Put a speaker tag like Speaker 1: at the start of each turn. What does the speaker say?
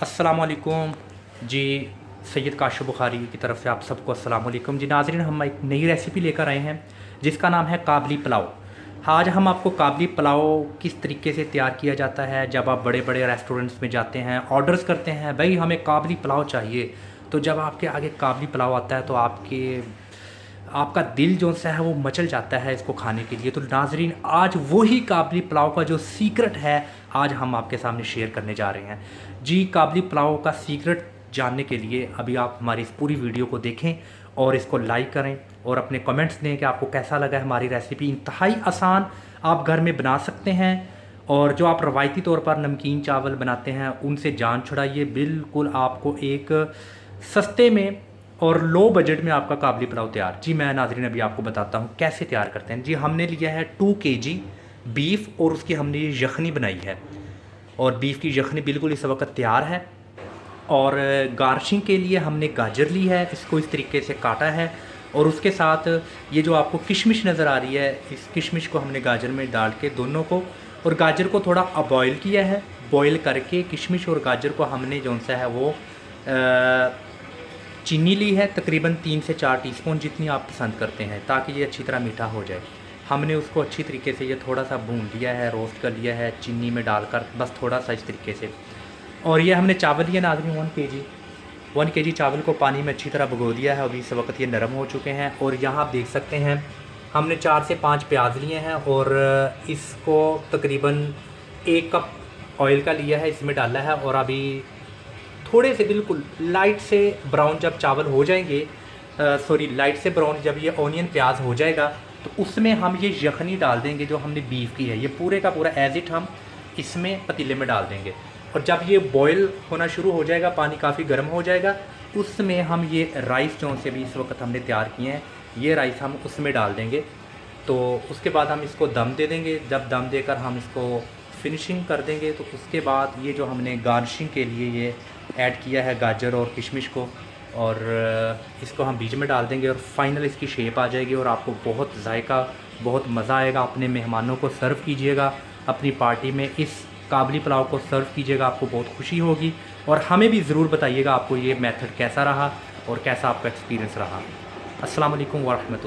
Speaker 1: अस्सलाम वालेकुम जी। सैयद काशिफ बुखारी की तरफ से आप सबको अस्सलाम वालेकुम जी। नाज़रीन, हम एक नई रेसिपी लेकर आए हैं जिसका नाम है काबली पुलाव। आज हम आपको काबली पुलाव किस तरीके से तैयार किया जाता है। जब आप बड़े बड़े रेस्टोरेंट्स में जाते हैं, ऑर्डर्स करते हैं, भाई हमें काबली पुलाव चाहिए, तो जब आपके आगे काबली पुलाव आता है तो आपका दिल जो सा है वो मचल जाता है इसको खाने के लिए। तो नाज़रीन, आज वही काबली पुलाव का जो सीक्रेट है आज हम आपके सामने शेयर करने जा रहे हैं जी। काबली पुलाव का सीक्रेट जानने के लिए अभी आप हमारी इस पूरी वीडियो को देखें और इसको लाइक करें और अपने कमेंट्स दें कि आपको कैसा लगा है हमारी रेसिपी। इंतहाई आसान, आप घर में बना सकते हैं। और जो आप रवायती तौर पर नमकीन चावल बनाते हैं उनसे जान छुड़ाइए। बिल्कुल आपको एक सस्ते में और लो बजट में आपका काबली पुलाव तैयार। जी मैं नाज़रीन अभी आपको बताता हूँ कैसे तैयार करते हैं। जी हमने लिया है 2 kg बीफ और उसकी हमने ये यखनी बनाई है और बीफ की यखनी बिल्कुल इस वक्त तैयार है। और गार्निशिंग के लिए हमने गाजर ली है, इसको इस तरीके से काटा है और उसके साथ ये जो आपको किशमिश नज़र आ रही है, इस किशमिश को हमने गाजर में डाल के दोनों को, और गाजर को थोड़ा बॉयल किया है। बॉयल करके किशमिश और गाजर को हमने जो सा है वो चीनी ली है, तकरीबन 3 से 4 टीस्पून जितनी आप पसंद करते हैं, ताकि ये अच्छी तरह मीठा हो जाए। हमने उसको अच्छी तरीके से ये थोड़ा सा भून लिया है, रोस्ट कर लिया है चीनी में डालकर, बस थोड़ा सा इस तरीके से। और ये हमने चावल लिए नाज़रीन 1 kg चावल को पानी में अच्छी तरह भिगो दिया है। अभी इस वक्त ये नरम हो चुके हैं। और यहाँ आप देख सकते हैं हमने 4 से 5 प्याज लिए हैं और इसको तकरीबन 1 कप ऑयल का लिया है, इसमें डाला है। और अभी थोड़े से बिल्कुल लाइट से ब्राउन जब चावल हो जाएंगे, लाइट से ब्राउन जब ये ऑनियन प्याज हो जाएगा तो उसमें हम ये यखनी डाल देंगे जो हमने बीफ की है। ये पूरे का पूरा एज इट हम इसमें पतीले में डाल देंगे। और जब ये बॉयल होना शुरू हो जाएगा, पानी काफ़ी गर्म हो जाएगा, उसमें हम ये राइस जो से भी इस वक्त हमने तैयार किए हैं, ये राइस हम उसमें डाल देंगे। तो उसके बाद हम इसको दम दे देंगे। जब दम देकर हम इसको फिनिशिंग कर देंगे तो उसके बाद ये जो हमने गार्निशिंग के लिए ये ऐड किया है गाजर और किशमिश को, और इसको हम बीच में डाल देंगे और फाइनल इसकी शेप आ जाएगी और आपको बहुत जायका, बहुत मज़ा आएगा। अपने मेहमानों को सर्व कीजिएगा, अपनी पार्टी में इस काबली पुलाव को सर्व कीजिएगा, आपको बहुत खुशी होगी। और हमें भी ज़रूर बताइएगा आपको ये मेथड कैसा रहा और कैसा आपका एक्सपीरियंस रहा। अस्सलाम वालेकुम व रहमतुल्लाह।